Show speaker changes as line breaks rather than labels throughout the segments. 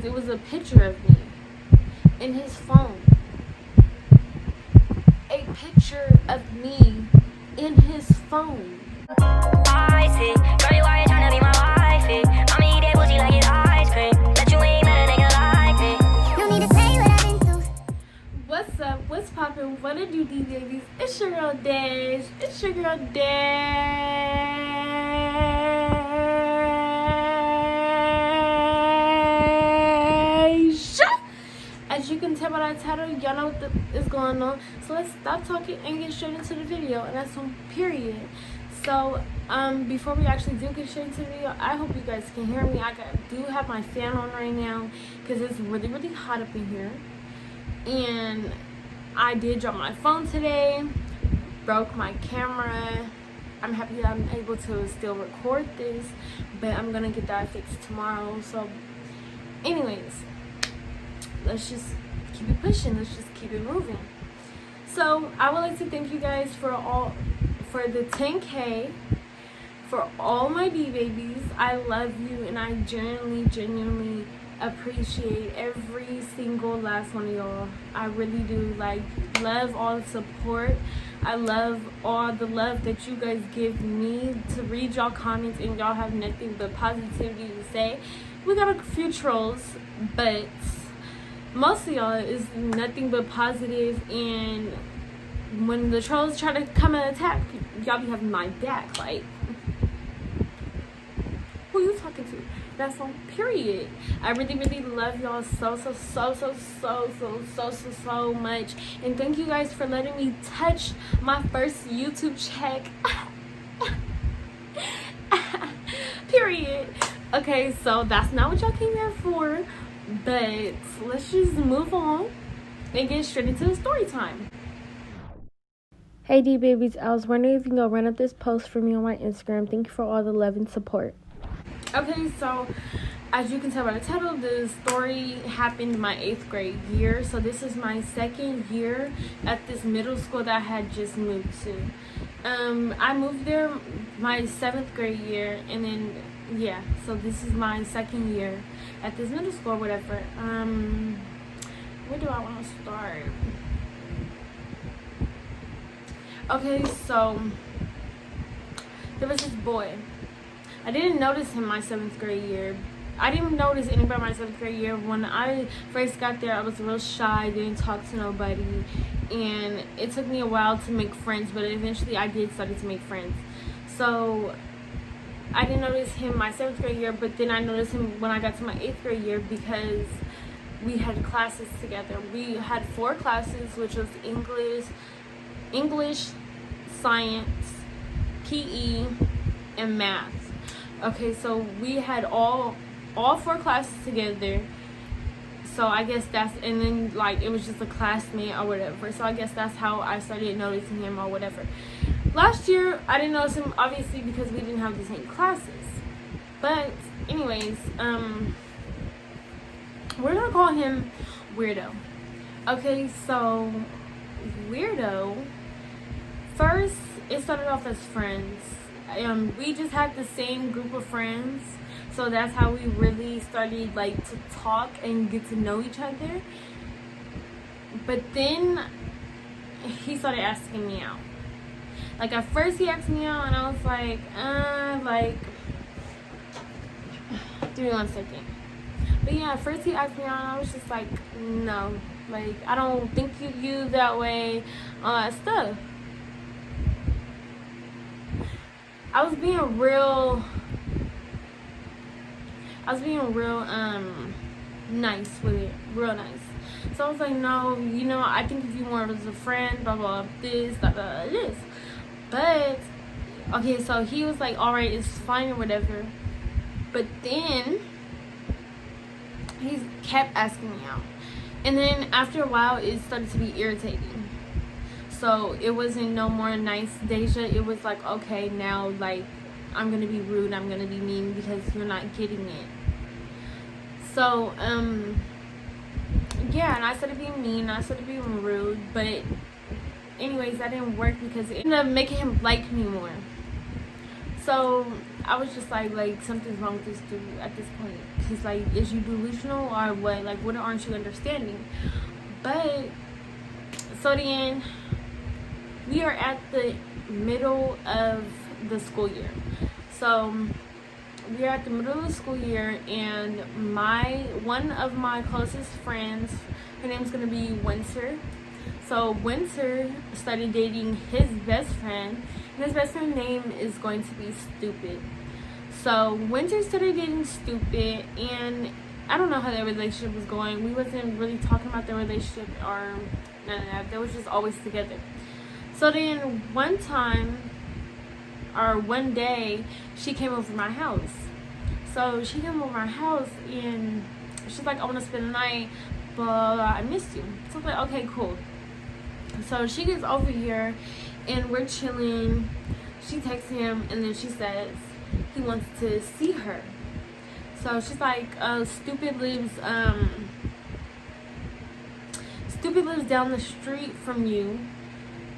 because it was a picture of me in his phone. A picture of me in his phone.
I see, girl, you are trying to be my wifey. I'ma eat that pussy like it's ice cream. Bet you ain't met a nigga like me. No need to say what I've been through.
What's up? What's poppin'? What it do, these babies? It's your girl Dejj. It's your girl Dejj. As you can tell by the title, y'all know what is going on. So let's stop talking and get straight into the video. And that's on period. So before we actually do get straight into the video, I hope you guys can hear me. I do have my fan on right now because it's really hot up in here. And I did drop my phone today, broke my camera. I'm happy that I'm able to still record this, but I'm gonna get that fixed tomorrow. So anyways, let's just keep it pushing. Let's just keep it moving. So I would like to thank you guys for the 10K, for all my D babies. I love you, and I genuinely appreciate every single last one of y'all. I really do. Like, love all the support. I love all the love that you guys give me. To read y'all comments and y'all have nothing but positivity to say. We got a few trolls, but most of y'all is nothing but positive, and when the trolls try to come and attack, y'all be having my back. Like, who you talking to? That's on period. I really love y'all so much, and thank you guys for letting me touch my first YouTube check. Period. Okay, so that's not what y'all came here for, but let's just move on and get straight into the story time. Hey D babies, I was wondering if you can go run up this post for me on my Instagram. Thank you for all the love and support. Okay, so as you can tell by the title, the story happened my 8th grade year. So this is my 2nd year at this middle school that I had just moved to. I moved there my 7th grade year, and then yeah, so this is my 2nd year at this middle school or whatever. Where do I want to start? Okay, so there was this boy. I didn't notice him my 7th grade year. I didn't notice anybody my 7th grade year. When I first got there, I was real shy, didn't talk to nobody, and it took me a while to make friends, but eventually I did start to make friends. So I didn't notice him my 7th grade year, but then I noticed him when I got to my 8th grade year because we had classes together. We had 4 classes, which was English, science, PE, and math. Okay, so we had all 4 classes together. So I guess that's, and then like it was just a classmate or whatever. So I guess that's how I started noticing him or whatever. Last year I didn't notice him, obviously, because we didn't have the same classes. But anyways, we're gonna call him Weirdo. Okay, so Weirdo, first it started off as friends. We just had the same group of friends, so that's how we really started like to talk and get to know each other. But then he started asking me out. Like, at first he asked me out and I was like, give me 1 second. But yeah, at first he asked me out and I was just like, no, like, I don't think you that way, all that stuff. I was being real nice with it, real nice. So I was like, no, you know, I think if you want as a friend, blah blah, this, blah blah, this. But okay, so he was like, all right, it's fine or whatever. But then he kept asking me out, and then after a while, it started to be irritating. So it wasn't no more nice, Deja. It was like, okay, now, like, I'm gonna be rude, I'm gonna be mean because you're not getting it. So yeah, and I started being mean, I started being rude, but anyways, that didn't work because it ended up making him like me more. So I was just like something's wrong with this dude at this point. He's like, is you delusional or what? Like, what aren't you understanding? But so then we are at the middle of the school year. So we are at the middle of the school year, and one of my closest friends, her name's gonna be Winter. So Winter started dating his best friend, and his best friend's name is going to be Stupid. So Winter started dating Stupid, and I don't know how their relationship was going. We wasn't really talking about their relationship or none of that. They was just always together. So then one day, she came over my house. So she came over my house, and she's like, I want to spend the night, but I missed you. So I was like, okay, cool. So she gets over here, and we're chilling. She texts him, and then she says he wants to see her. So she's like, Stupid lives down the street from you.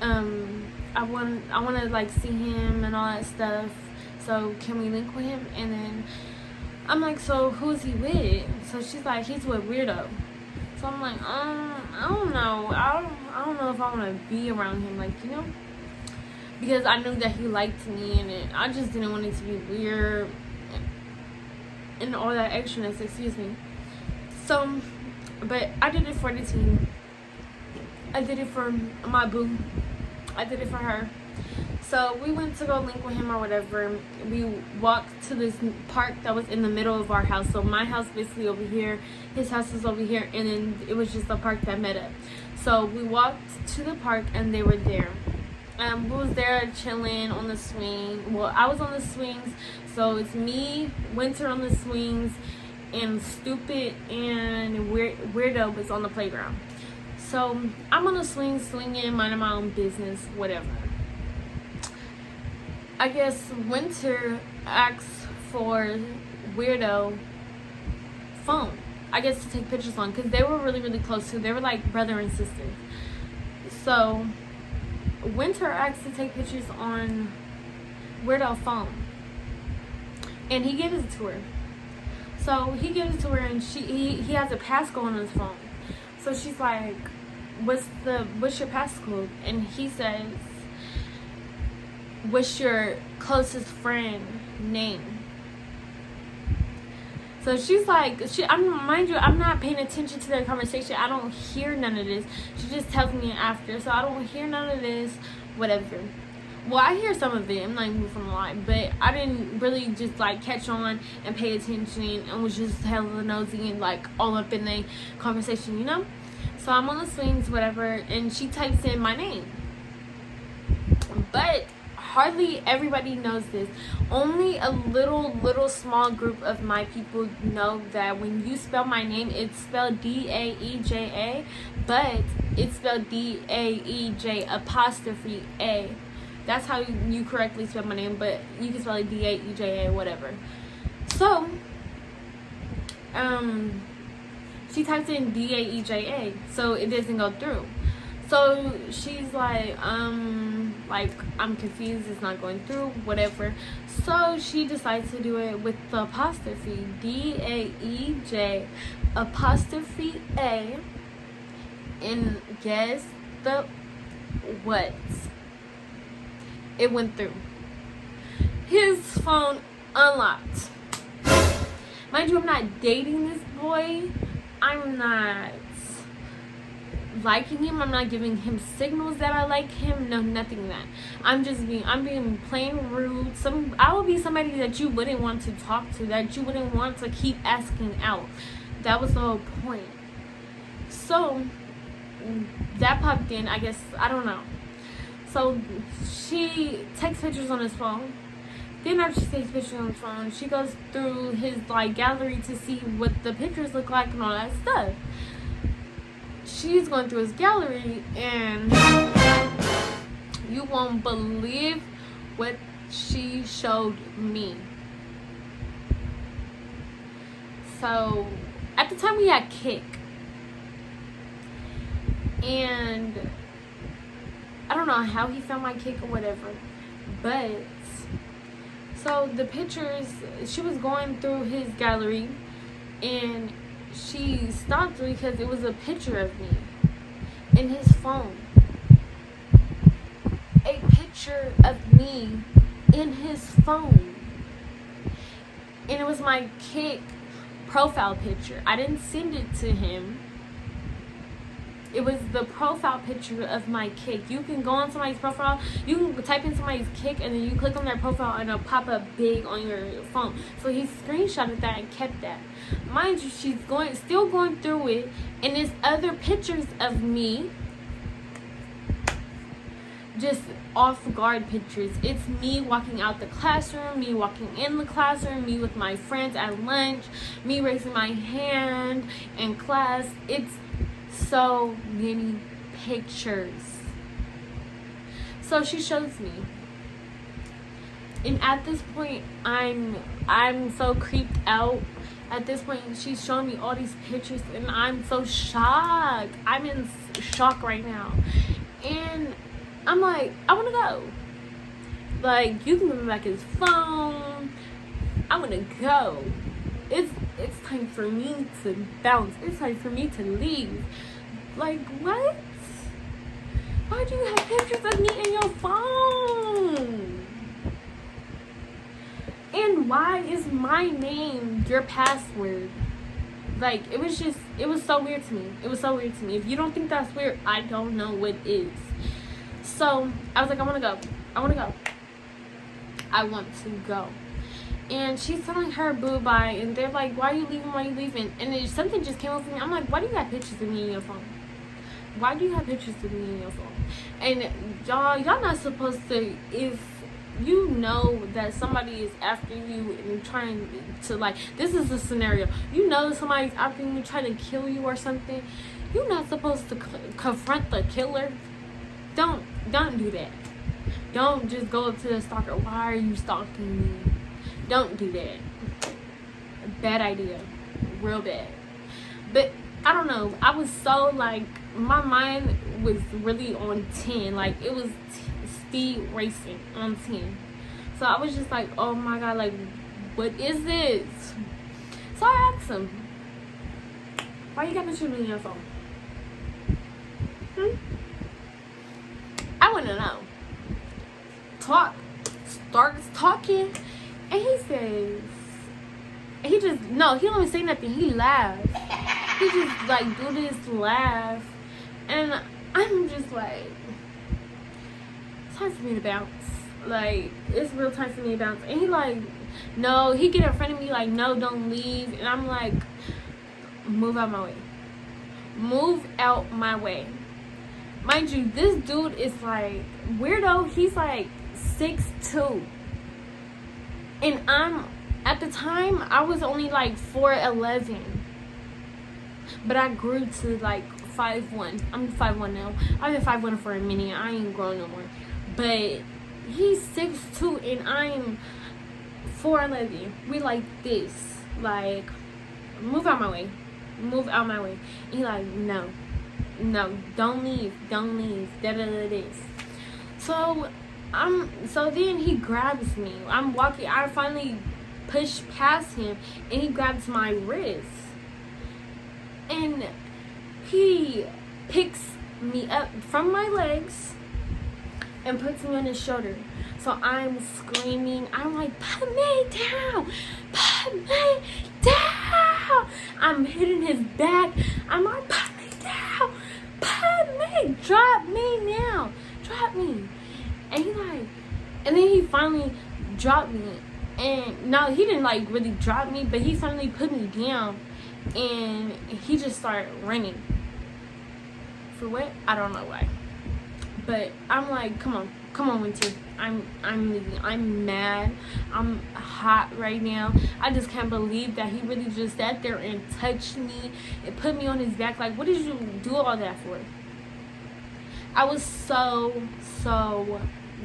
I want to like see him and all that stuff. So can we link with him? And then I'm like, so who's he with? So she's like, he's with Weirdo. So I'm like, I don't know. I don't know if I want to be around him, like, you know, because I knew that he liked me, and I just didn't want it to be weird and all that extraness. Excuse me. So, but I did it for the team. I did it for my boo. I did it for her. So we went to go link with him or whatever. We walked to this park that was in the middle of our house. So my house basically over here, his house was over here, and then it was just a park that met up. So we walked to the park, and they were there. We was there chilling on the swing. Well, I was on the swings, so it's me, Winter on the swings, and Stupid and Weirdo was on the playground. So I'm on the swing, swinging, minding my own business, whatever. I guess Winter asks for Weirdo phone, I guess, to take pictures on, because they were really, really close too. They were like brother and sister. So Winter asks to take pictures on Weirdo phone, and he gives it to her. So he gives it to her, and he has a passcode on his phone. So she's like, what's your passcode? And he says, what's your closest friend name? So she's like, mind you, I'm not paying attention to their conversation. I don't hear none of this. She just tells me after, so I don't hear none of this, whatever. Well, I hear some of it. I'm not moving from the line, but I didn't really just like catch on and pay attention, and was just hella nosy and like all up in the conversation, you know. So I'm on the swings, whatever, and she types in my name, but hardly everybody knows this. Only a little small group of my people know that when you spell my name, it's spelled D-A-E-J-A, but it's spelled D-A-E-J apostrophe A. That's how you correctly spell my name, but you can spell it D-A-E-J-A, whatever. So, she types in D-A-E-J-A, so it doesn't go through. So she's like, I'm confused, it's not going through, whatever. So she decides to do it with the apostrophe, D-A-E-J apostrophe A, and guess what? It went through. His phone unlocked. Mind you, I'm not dating this boy. I'm not liking him. I'm not giving him signals that I like him. No, nothing that. I'm being plain rude. I will be somebody that you wouldn't want to talk to, that you wouldn't want to keep asking out. That was the whole point. So that popped in, I guess, I don't know. So she takes pictures on his phone. Then after she takes pictures on his phone, she goes through his like gallery to see what the pictures look like and all that stuff. She's going through his gallery, and you won't believe what she showed me. So at the time we had Kick, and I don't know how he found my Kick or whatever, but So the pictures, she was going through his gallery, and she stopped because it was a picture of me in his phone. A picture of me in his phone. And it was my Kick profile picture. I didn't send it to him. It was the profile picture of my Kick. You can go on somebody's profile, you can type in somebody's Kick, and then you click on their profile and it'll pop up big on your phone. So he screenshotted that and kept that. Mind you, she's still going through it, and there's other pictures of me, just off guard pictures. It's me walking out the classroom, me walking in the classroom, me with my friends at lunch, me raising my hand in class. It's so many pictures. So she shows me, and at this point I'm so creeped out. At this point she's showing me all these pictures, and I'm so shocked. I'm in shock right now, and I'm like, I want to go. Like, you can give me back his phone. I want to go. It's time for me to bounce. It's time for me to leave. Like, what? Why do you have pictures of me in your phone? And why is my name your password? Like, it was so weird to me. It was so weird to me. If you don't think that's weird, I don't know what is. So I was like, I want to go. I want to go. And she's telling her boo bye, and they're like, why are you leaving? Why are you leaving? And then something just came over me. I'm like, why do you have pictures of me in your phone? Why do you have pictures of me in your phone? And y'all not supposed to, if you know that somebody is after you and trying to, like, this is a scenario. You know somebody's after you trying to kill you or something. You're not supposed to confront the killer. Don't do that. Don't just go up to the stalker. Why are you stalking me? Don't do that. Bad idea. Real bad. But I don't know. I was so, like, my mind was really on 10. Like, it was speed racing on 10. So I was just like, oh my god, like, what is this? So I asked him, why you got pictures of me on your phone? I want to know. Starts talking, and he says, he don't even say nothing. He laughs. He just, like, do this laugh, and I'm just like, it's time for me to bounce. Like, it's real time for me to bounce. And he like, no, he get in front of me like, no, don't leave. And I'm like, move out my way. Move out my way. Mind you, this dude is like weirdo. He's like 6'2", and at the time I was only like 4'11", but I grew to like 5'1". I'm 5'1" now. I've been 5'1" for a minute. I ain't grown no more. But he's 6'2", and I'm 4'11". We like this. Like, move out my way. Move out my way. And he like, no, don't leave. This. So then he grabs me. I'm walking. I finally push past him, and he grabs my wrist, and he picks me up from my legs and puts me on his shoulder. So I'm screaming. I'm like, put me down. Put me down. I'm hitting his back. I'm like, put me down. Put me. Drop me now. Drop me. And he like, and then he finally dropped me. And no, he didn't like really drop me, but he finally put me down, and he just started running. For what? I don't know why. But I'm like, come on, Winter. I'm leaving. I'm mad. I'm hot right now. I just can't believe that he really just sat there and touched me and put me on his back. Like, what did you do all that for? I was so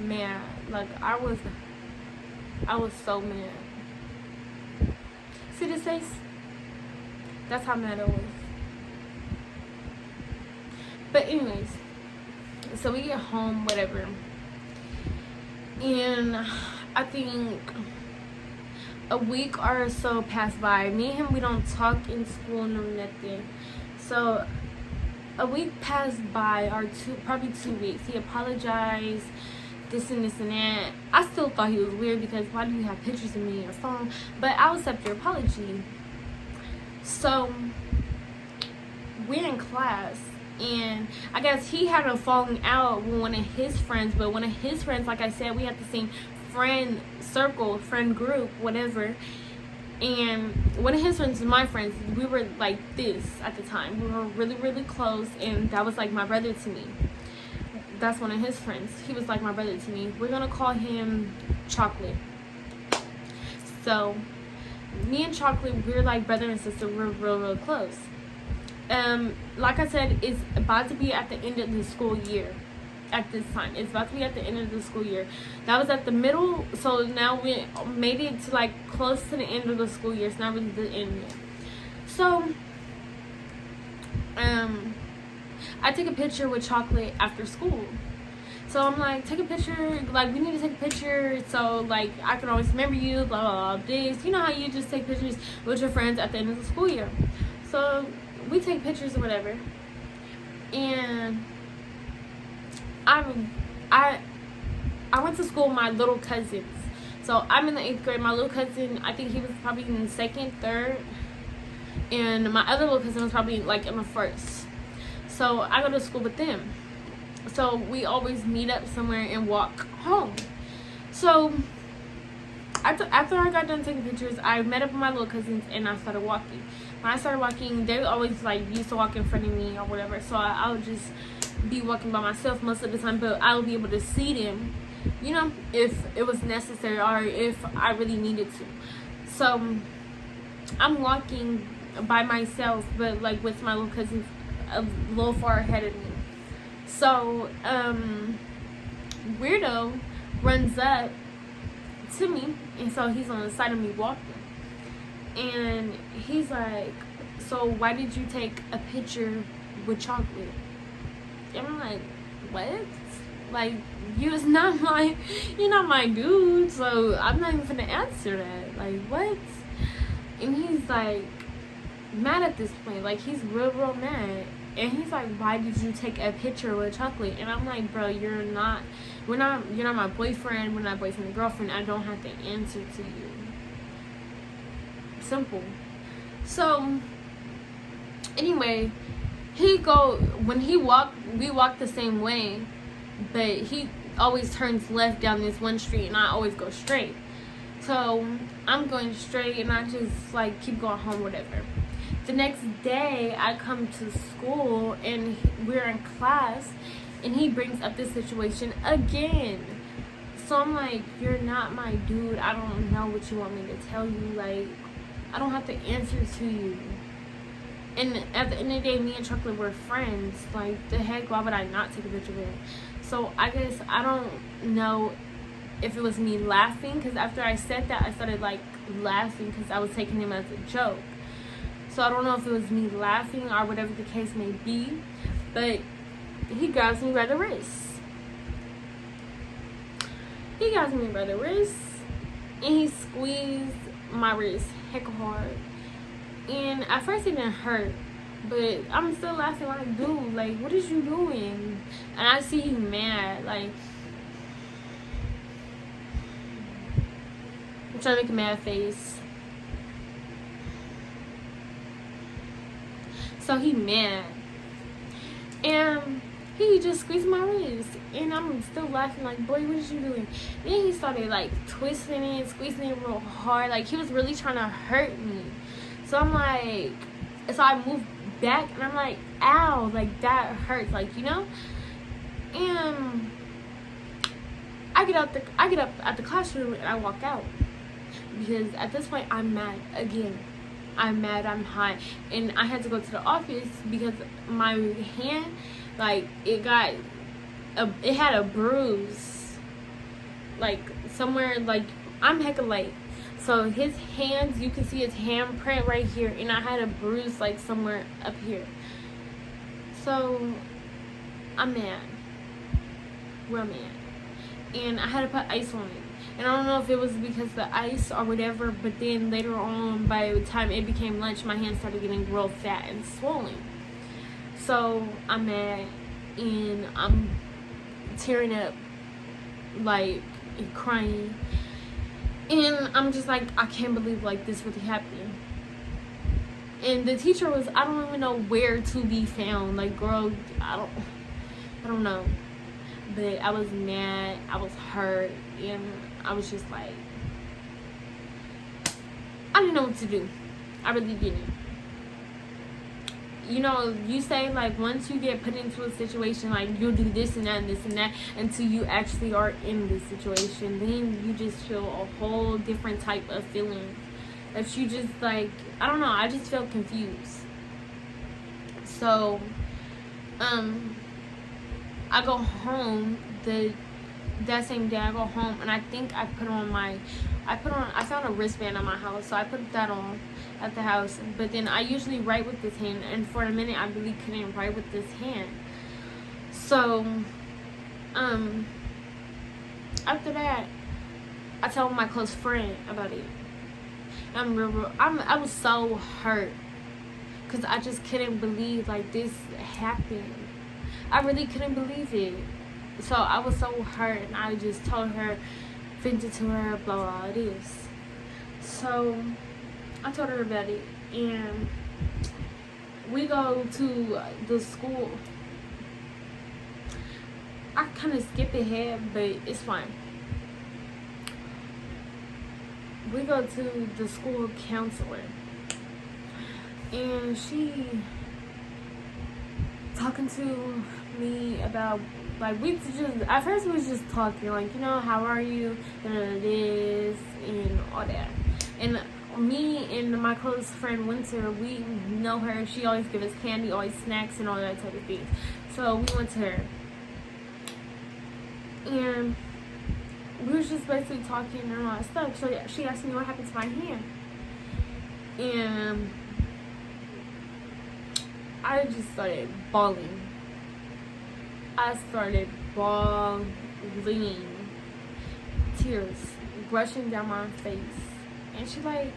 mad. Like, I was so mad. See this face? That's how mad I was. But anyways, so we get home, whatever. And I think a week or so passed by. Me and him, we don't talk in school, no nothing. So a week passed by, or probably 2 weeks. He apologized, this and that. I still thought he was weird because why do you have pictures of me in your phone? But I'll accept your apology. So we're in class, and I guess he had a falling out with one of his friends, but one of his friends, like I said, we had the same friend circle, friend group, whatever. And one of his friends and my friends, we were like this at the time. We were really, really close, and that was like my brother to me. That's one of his friends. He was like my brother to me. We're gonna call him Chocolate. So me and Chocolate, we're like brother and sister. We're real close. Like I said, it's about to be at the end of the school year. At this time, it's about to be at the end of the school year. That was at the middle, so now we made it to like close to the end of the school year. It's not really the end yet. So I take a picture with Chocolate after school. So I'm like, take a picture, like we need to take a picture so like I can always remember you, blah blah blah, this. You know how you just take pictures with your friends at the end of the school year. So we take pictures or whatever, and I went to school with my little cousins. So I'm in the 8th grade. My little cousin, I think he was probably in the 2nd, 3rd, and my other little cousin was probably like in the 1st. So I go to school with them. So we always meet up somewhere and walk home. So after I got done taking pictures, I met up with my little cousins and I started walking. When I started walking, they always like used to walk in front of me or whatever. So I would just be walking by myself most of the time, but I'll be able to see them, you know, if it was necessary or if I really needed to. So I'm walking by myself, but like with my little cousins a little far ahead of me. So Weirdo runs up to me, and so he's on the side of me walking, and he's like, so why did you take a picture with Chocolate? And I'm like, what? Like, you're not my dude, so I'm not even gonna answer that. Like, what? And he's like mad at this point. Like, he's real mad. And he's like, why did you take a picture with Chocolate? And I'm like, bro, you're not my boyfriend. We're not boyfriend and girlfriend. I don't have to answer to you. Simple. So anyway, when we walk the same way, but he always turns left down this one street and I always go straight. So I'm going straight and I just like keep going home, whatever. The next day I come to school and we're in class and he brings up this situation again. So I'm like, you're not my dude. I don't know what you want me to tell you. Like, I don't have to answer to you. And at the end of the day, me and Chocolate were friends. Like, the heck, why would I not take a picture with him? So I guess I don't know if it was me laughing, because after I said that, I started like laughing because I was taking him as a joke. So I don't know if it was me laughing or whatever the case may be, but he grabs me by the wrist. He grabs me by the wrist and he squeezed my wrist heck hard. And at first it didn't hurt, but I'm still laughing like, dude, like, what is you doing? And I see he mad, like, I'm trying to make a mad face. So he mad. And he just squeezed my wrist. And I'm still laughing like, boy, what is you doing? Then he started like twisting it, squeezing it real hard. Like, he was really trying to hurt me. So I'm like, so I moved back and I'm like, ow, like that hurts, like, you know? And I get up at the classroom and I walk out. Because at this point I'm mad again. I'm mad, I'm hot. And I had to go to the office because my hand, like, it had a bruise. Like, somewhere, like, I'm hecka late. So his hands, you can see his handprint right here, and I had a bruise like somewhere up here. So I'm mad, real mad, and I had to put ice on it. And I don't know if it was because of the ice or whatever, but then later on, by the time it became lunch, my hands started getting real fat and swollen. So I'm mad and I'm tearing up, like, crying. And I'm just like, I can't believe, like, this really happened. And the teacher was, I don't even know where to be found. Like, girl, I don't know. But I was mad, I was hurt, and I was just like, I didn't know what to do. I really didn't. You know, you say, like, once you get put into a situation, like, you'll do this and that and this and that until you actually are in this situation. Then you just feel a whole different type of feeling. That you just, like, I don't know, I just felt confused. So, I go home that same day. I go home and I think I found a wristband at my house, so I put that on at the house. But then I usually write with this hand, and for a minute I really couldn't write with this hand. So after that, I told my close friend about it. I was so hurt because I just couldn't believe, like, this happened. I really couldn't believe it. So I was so hurt, and I just told her, vented to her, blah, blah, this. So I told her about it, and we go to the school. I kind of skip ahead, but it's fine. We go to the school counselor, and she talking to me about, like, we just, at first we was just talking, like, you know, how are you, this, and all that. And me and my close friend Winter, we know her. She always gives us candy, always snacks, and all that type of thing. So we went to her, and we was just basically talking and all that stuff. So she asked me what happened to my hand, and I just started bawling. I started bawling, tears rushing down my face. And she, like,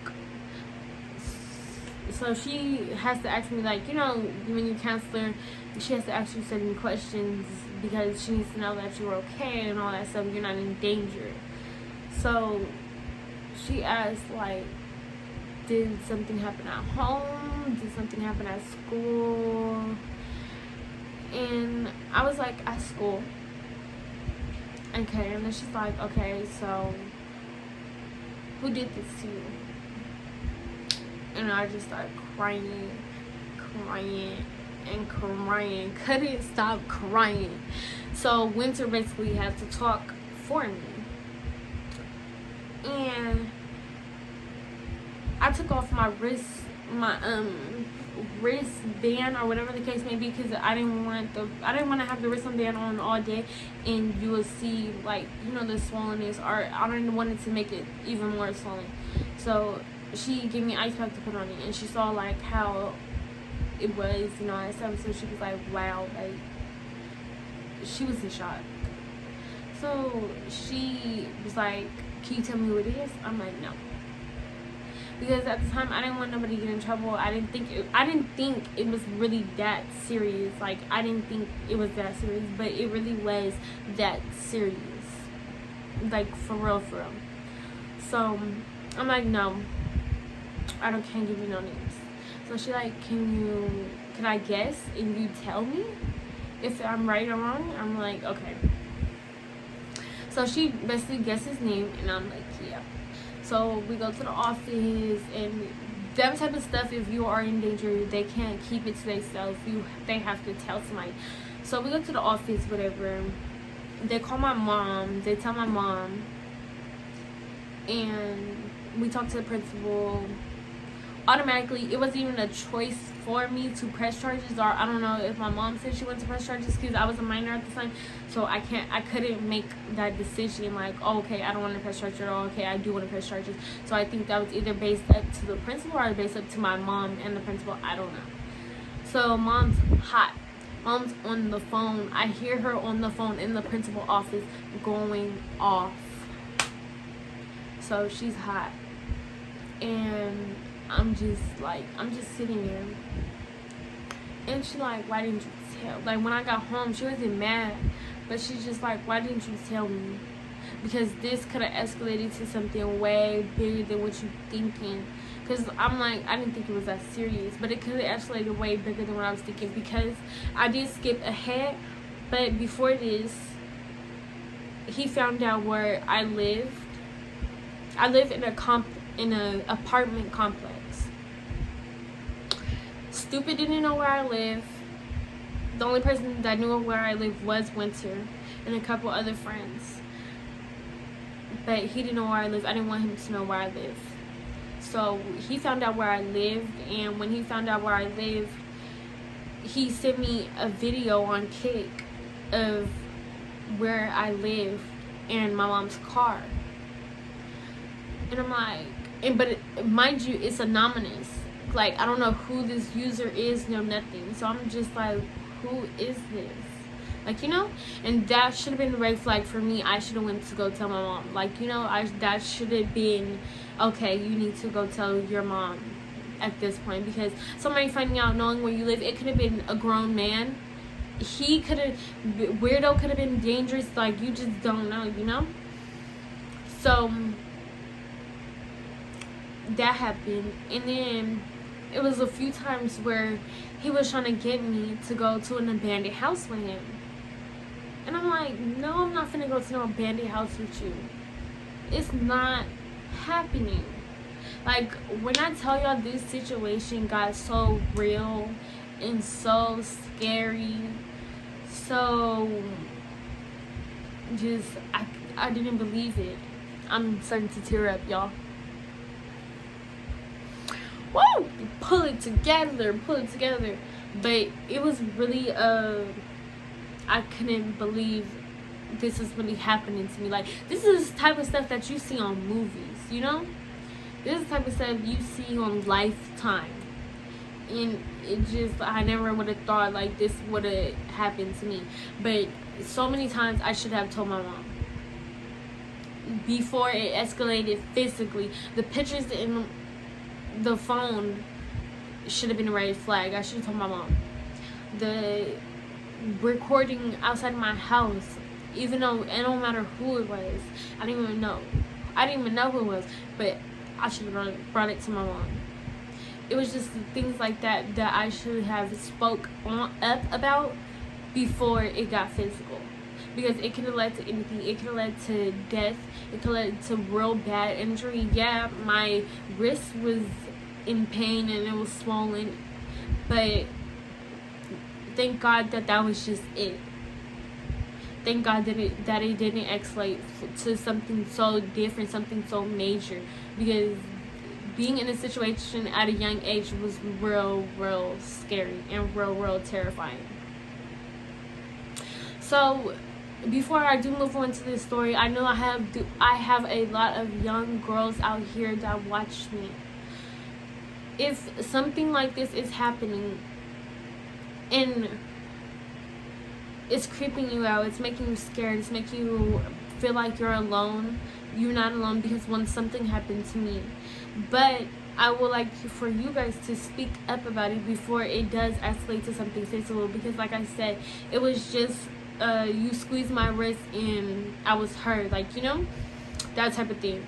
so she has to ask me, like, you know, when you counselor, she has to ask you certain questions because she needs to know that you're okay and all that stuff, you're not in danger. So she asked, like, did something happen at home? Did something happen at school? And I was like, at school. Okay, and then she's like, okay, so who did this to you? And I just started crying. Couldn't stop crying. So Winter basically had to talk for me. And I took off my wristband or whatever the case may be, because I didn't want to have the wristband on all day, and you will see, like, you know, the swollenness, or I didn't want it to make it even more swollen. So she gave me an ice pack to put on it, and she saw, like, how it was, you know, and stuff. So she was like, wow, like, she was in shock. So she was like, can you tell me what it is? I'm like, no. Because at the time, I didn't want nobody to get in trouble. I didn't think it was really that serious. Like, I didn't think it was that serious, but it really was that serious. Like, for real. So I'm like, no, can't give you no names. So she like, can I guess and you tell me if I'm right or wrong? I'm like, okay. So she basically guessed his name, and I'm like, yeah. So we go to the office, and that type of stuff, if you are in danger, they can't keep it to themselves. They have to tell somebody. So we go to the office, whatever. They call my mom. They tell my mom. And we talk to the principal. Automatically, it wasn't even a choice for me to press charges, or I don't know if my mom said she wanted to press charges because I was a minor at the time, so I couldn't make that decision, like, oh, okay, I don't want to press charges, or oh, okay, I do want to press charges. So I think that was either based up to the principal or based up to my mom and the principal, I don't know. So mom's hot. Mom's on the phone. I hear her on the phone in the principal office going off. So she's hot, and I'm just sitting there, and she like, why didn't you tell? Like, when I got home, she wasn't mad, but she's just like, why didn't you tell me? Because this could have escalated to something way bigger than what you thinking. Because I'm like, I didn't think it was that serious, but it could have escalated way bigger than what I was thinking, because I did skip ahead. But before this, he found out where I lived. I live in a apartment complex. Stupid didn't know where I live. The only person that knew where I live was Winter and a couple other friends. But he didn't know where I live. I didn't want him to know where I live. So he found out where I lived, and when he found out where I lived, he sent me a video on Kick of where I live and my mom's car. And I'm like, mind you, it's anonymous. Like, I don't know who this user is, no nothing. So I'm just like, who is this? Like, you know? And that should have been a red flag for me. I should have went to go tell my mom. Like, you know, that should have been, okay, you need to go tell your mom at this point. Because somebody finding out, knowing where you live, it could have been a grown man. He could have, weirdo could have been dangerous. Like, you just don't know, you know? So that happened. And then it was a few times where he was trying to get me to go to an abandoned house with him. And I'm like, no, I'm not finna go to no abandoned house with you. It's not happening. Like, when I tell y'all, this situation got so real and so scary, so just, I didn't believe it. I'm starting to tear up, y'all. Woo! Pull it together. But it was really, I couldn't believe this is really happening to me. Like, this is the type of stuff that you see on movies, you know? This is the type of stuff you see on Lifetime. And it just, I never would have thought, like, this would have happened to me. But so many times I should have told my mom. Before it escalated physically. The pictures in the phone should have been a red flag. I should have told my mom. The recording outside my house, even though it don't matter who it was, I didn't even know who it was, but I should have brought it to my mom. It was just things like that I should have spoke up about before it got physical, because it could have led to anything. It could have led to death. It could have led to real bad injury. Yeah, my wrist was in pain and it was swollen, but thank God that was just it. Thank God that it didn't escalate to something so different, something so major, because being in a situation at a young age was real scary and real terrifying. So before I do move on to this story, I know I have a lot of young girls out here that watch me. If something like this is happening and it's creeping you out, it's making you scared, it's making you feel like you're alone, you're not alone, because when something happened to me. But I would like for you guys to speak up about it before it does escalate to something physical, because like I said, it was just you squeezed my wrist and I was hurt, like, you know, that type of thing.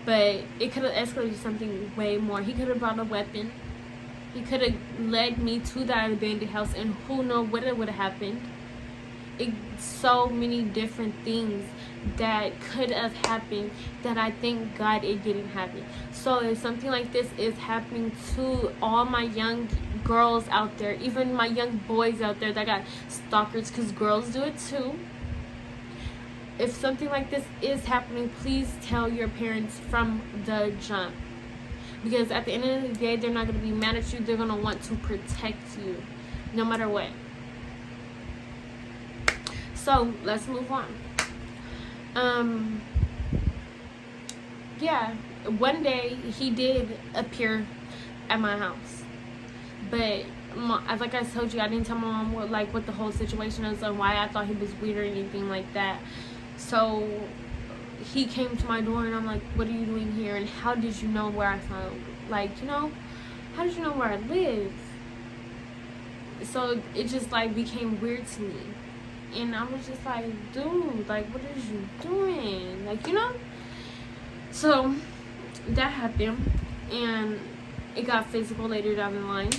But it could have escalated to something way more. He could have brought a weapon. He could have led me to that abandoned house, and who knows what would have happened. So many different things that could have happened that I thank God it didn't happen. So if something like this is happening to all my young girls out there, even my young boys out there that got stalkers, because girls do it too. If something like this is happening, please tell your parents from the jump. Because at the end of the day, they're not going to be mad at you. They're going to want to protect you no matter what. So, let's move on. Yeah, one day he did appear at my house. But, like I told you, I didn't tell my mom what the whole situation is and why I thought he was weird or anything like that. So, he came to my door and I'm like, what are you doing here? And how did you know where I found, like, you know, how did you know where I live? So it just like became weird to me. And I was just like, dude, like, what are you doing? Like, you know? So that happened, and it got physical later down the line.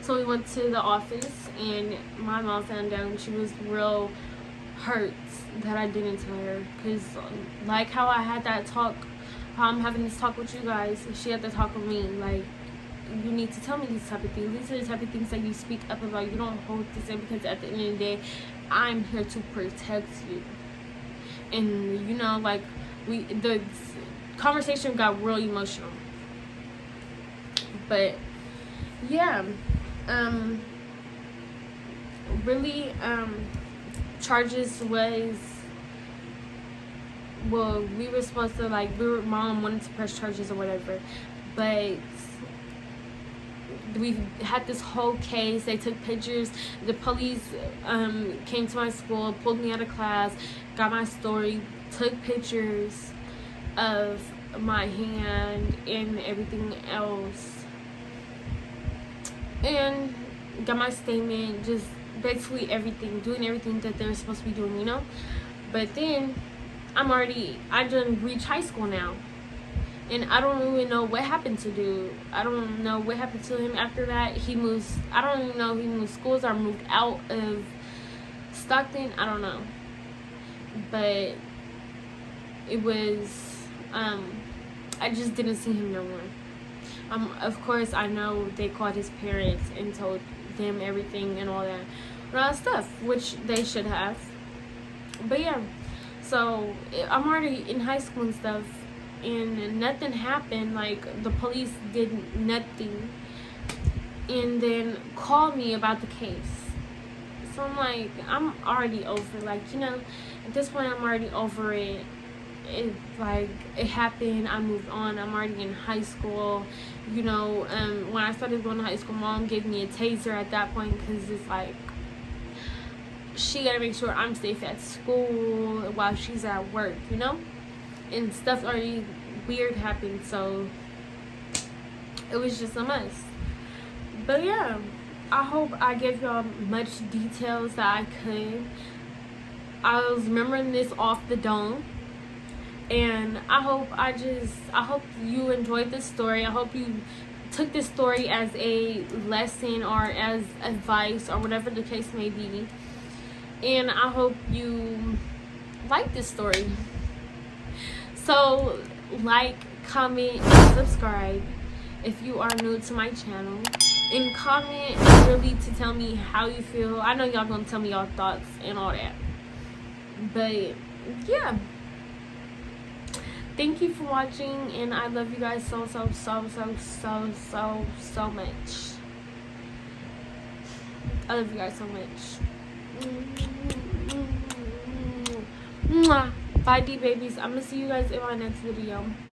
So we went to the office, and my mom found out, and she was real hurt that I didn't tell her. Because, like how I had that talk, how I'm having this talk with you guys, she had to talk with me. Like, you need to tell me these type of things. These are the type of things that you speak up about. You don't hold this in, because at the end of the day, I'm here to protect you. And, you know, like, the conversation got real emotional. But yeah, really, charges was, well, we were supposed to, like, mom wanted to press charges or whatever, but we had this whole case. They took pictures. The police came to my school, pulled me out of class, got my story, took pictures of my hand and everything else, and got my statement, just basically everything, doing everything that they're supposed to be doing, you know. But then I done reached high school now, and I don't even know what happened to dude. I don't know what happened to him after that. He moves. I don't even know if he moved schools or moved out of Stockton. I don't know. But it was, I just didn't see him no more. Of course, I know they called his parents and told them everything and all that stuff, which they should have. But yeah, so I'm already in high school and stuff, and nothing happened. Like, the police did nothing, and then called me about the case. So I'm like, I'm already over. Like, you know, at this point, I'm already over it. It, like, it happened. I moved on. I'm already in high school. You know, when I started going to high school, mom gave me a taser at that point, because it's like, she gotta make sure I'm safe at school while she's at work, you know? And stuff already weird happened, so it was just a mess. But yeah, I hope I gave y'all much details that I could. I was remembering this off the dome, and I hope you enjoyed this story. I hope you took this story as a lesson or as advice or whatever the case may be. And I hope you like this story. So, like, comment, and subscribe if you are new to my channel. And comment really to tell me how you feel. I know y'all gonna tell me y'all thoughts and all that. But, yeah. Thank you for watching, and I love you guys so much. I love you guys so much. Bye, D babies. I'm gonna see you guys in my next video.